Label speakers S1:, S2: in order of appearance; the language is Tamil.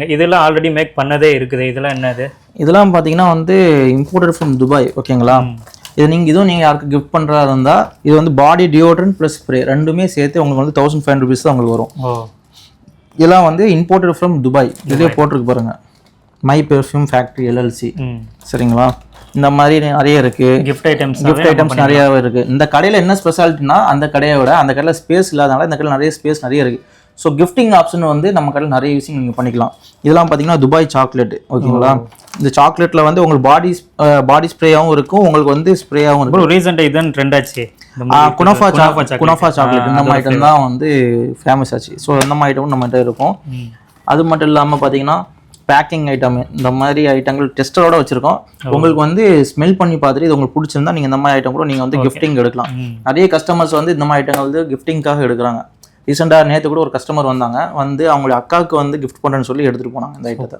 S1: சொல்லியிருக்கீங்க. இதெல்லாம் ஆல்ரெடி மேக் பண்ணதே இருக்குது. இதெல்லாம் என்னது?
S2: இதெல்லாம் பார்த்தீங்கன்னா வந்து இம்போர்ட்டட் ஃப்ரம் துபாய். ஓகேங்களா? இது நீங்கள் யாருக்கு கிஃப்ட் பண்ணுறதா இருந்தால் இது வந்து பாடி டியோட்ரண்ட் ப்ளஸ் ஸ்ப்ரே ரெண்டுமே சேர்த்து உங்களுக்கு வந்து 1500 rupees தான் உங்களுக்கு வரும். இதெல்லாம் வந்து இம்போர்ட்டட் ஃப்ரம் துபாய். இதுலேயே போட்டிருக்கு பாருங்க, மை பெர்ஃப்யூம் ஃபேக்ட்ரி LLC. சரிங்களா? இந்த மாதிரி நிறைய இருக்கு. கிஃப்ட் ஐட்டம்ஸ் நிறையவே இருக்கு. இந்த கடையில் என்ன ஸ்பெஷாலிட்டினா அந்த கடையை விட அந்த கடையில் ஸ்பேஸ் இல்லாதனால இந்த கடையில் நிறைய ஸ்பேஸ் நிறைய இருக்கு. ஸோ கிஃப்டிங் ஆப்ஷன் வந்து நம்ம கடையில் நிறைய விஷயம் நீங்கள் பண்ணிக்கலாம். இதெல்லாம் பார்த்தீங்கன்னா துபாய் சாக்லேட். ஓகேங்களா? இந்த சாக்லேட்டில் வந்து உங்களுக்கு பாடி ஸ்ப்ரேயாகவும் இருக்கும், உங்களுக்கு வந்து ஸ்ப்ரேயாகவும் இருக்கும்.
S1: ரீசெண்டாக இதுதான் ட்ரெண்ட் ஆச்சு.
S2: குனாஃபா சாக்லேட் இந்த மாதிரி ஐட்டம் தான் வந்து ஃபேமஸ் ஆச்சு. ஸோ இந்த மாதிரி ஐட்டமும் நம்மகிட்ட இருக்கும். அது மட்டும் இல்லாமல் பார்த்தீங்கன்னா பேக்கிங் ஐட்டம் இந்த மாதிரி ஐட்டங்கள் டெஸ்டரோட வச்சிருக்கோம். உங்களுக்கு வந்து ஸ்மெல் பண்ணி பார்த்துட்டு இது உங்களுக்கு பிடிச்சிருந்தா நீங்கள் இந்த மாதிரி ஐட்டம் கூட நீங்கள் வந்து கிஃப்டிங் எடுக்கலாம். நிறைய கஸ்டமர்ஸ் வந்து இந்த மாதிரி ஐட்டங்கள் வந்து கிஃப்டிங்காக எடுக்கிறாங்க. ரீசெண்டாக நேற்று கூட ஒரு கஸ்டமர் வந்தாங்க, வந்து அவங்களுடைய அக்காவுக்கு வந்து கிஃப்ட் பண்ணுறேன்னு சொல்லி எடுத்துகிட்டு போனாங்க இந்த ஐட்டத்தை.